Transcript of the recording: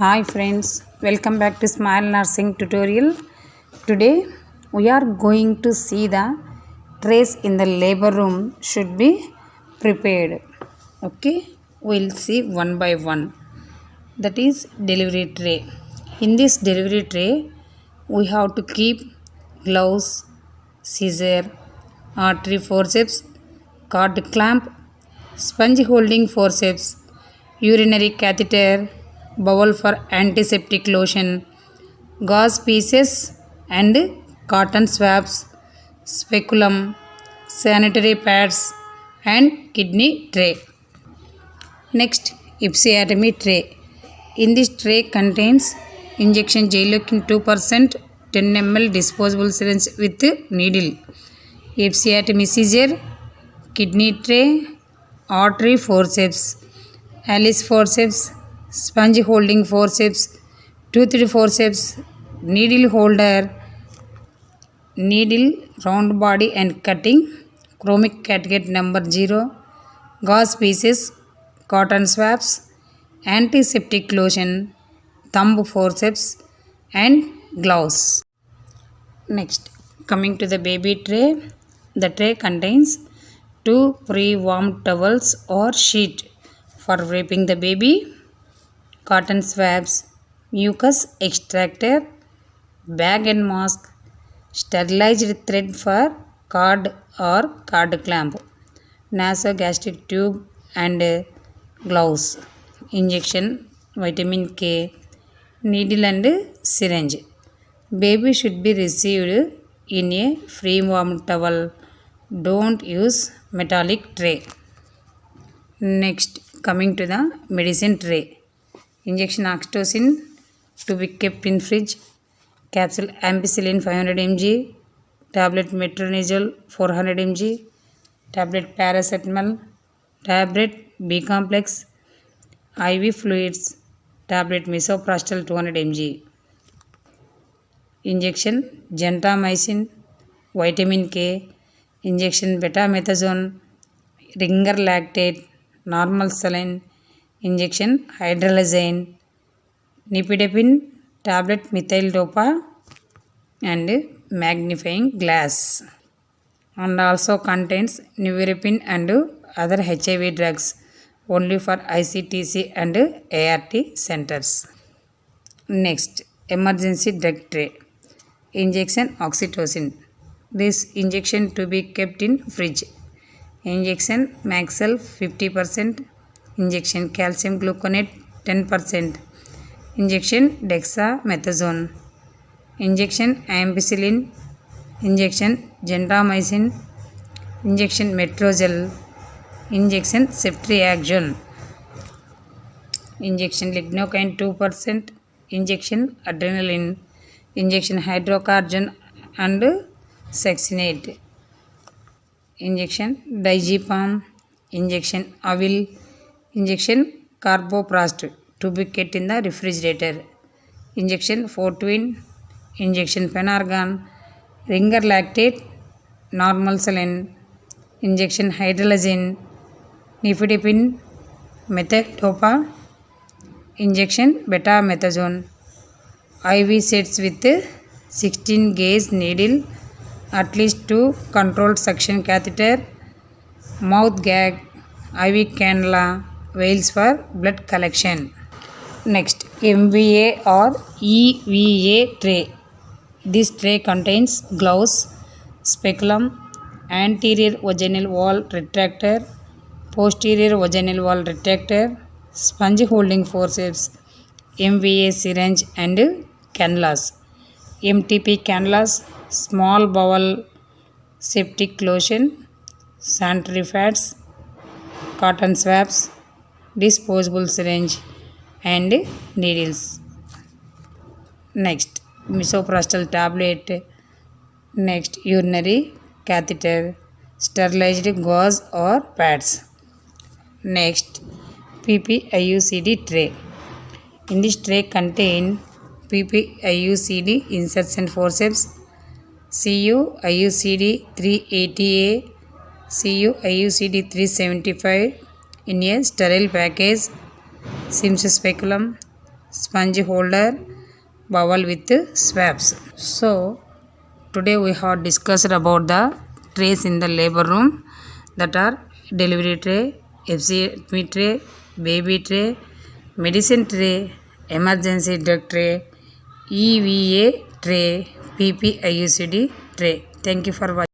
Hi friends, welcome back to Smile Nursing tutorial. Today we are going to see the trays in the labor room should be prepared. Okay, we'll see one by one. That is delivery tray. In this delivery tray, we have to keep gloves, scissor, artery forceps, cord clamp, sponge holding forceps, urinary catheter, bowl for antiseptic lotion, gauze pieces and cotton swabs, speculum, sanitary pads and kidney tray. Next, episiotomy tray. In this tray contains injection gelatin 2%, 10 ml disposable syringe with needle, episiotomy scissor, kidney tray, artery forceps, Alice forceps, sponge holding forceps, toothed forceps, needle holder, needle round body and cutting, chromic catgut number 0, gauze pieces, cotton swabs, antiseptic lotion, thumb forceps and gloves. Next, coming to the baby tray, the tray contains 2 pre-warmed towels or sheet for wrapping the baby, cotton swabs, mucus extractor, bag and mask, sterilized thread for cord or cord clamp, nasogastric tube and gloves, injection, vitamin K, needle and syringe. Baby should be received in a free warm towel. Don't use metallic tray. Next, coming to the medicine tray. Injection oxytocin to be kept in fridge. Capsule ampicillin 500 mg. Tablet metronidazole 400 mg. Tablet paracetamol. Tablet B complex. IV fluids. Tablet misoprostol 200 mg. Injection gentamicin, vitamin K, injection betamethasone, ringer lactate, normal saline, injection hydralazine, nifedipine, tablet methyl dopa and magnifying glass, and also contains Neverapine and other HIV drugs only for ICTC and ART centers. Next, emergency drug tray. Injection oxytocin. This injection to be kept in fridge. Injection Maxel 50%. Injection calcium gluconate 10%. Injection dexamethasone. Injection ampicillin. Injection gentamicin. Injection metrozole. Injection ceftriaxone. Injection lignocaine 2%. Injection adrenaline. Injection hydrocarbon and succinate, injection diazepam, injection avil, injection carboplast to be kept in the refrigerator, injection fortwin, injection phenargan, ringer lactate, normal saline, injection hydralazine, nifedipine, methyl dopa, injection betamethasone, IV sets with 16 gauge needle, at least 2 controlled suction catheter, mouth gag, IV cannula, vials for blood collection. Next, MVA or EVA tray. This tray contains gloves, speculum, anterior vaginal wall retractor, posterior vaginal wall retractor, sponge holding forceps, MVA syringe and cannulas, MTP cannulas, small bowel septic lotion, sanitary pads, cotton swabs, disposable syringe and needles. Next, misoprostol tablet. Next, urinary catheter, sterilized gauze or pads. Next, PPIUCD tray. In this tray contain PPIUCD inserts and forceps, CU IUCD 380A, CU IUCD 375 in a sterile package, Sims speculum, sponge holder, bowel with swabs. So today we have discussed about the trays in the labor room, that are delivery tray, episiotomy tray, baby tray, medicine tray, emergency drug tray, EVA tray, PPIUCD tray. Thank you for watching.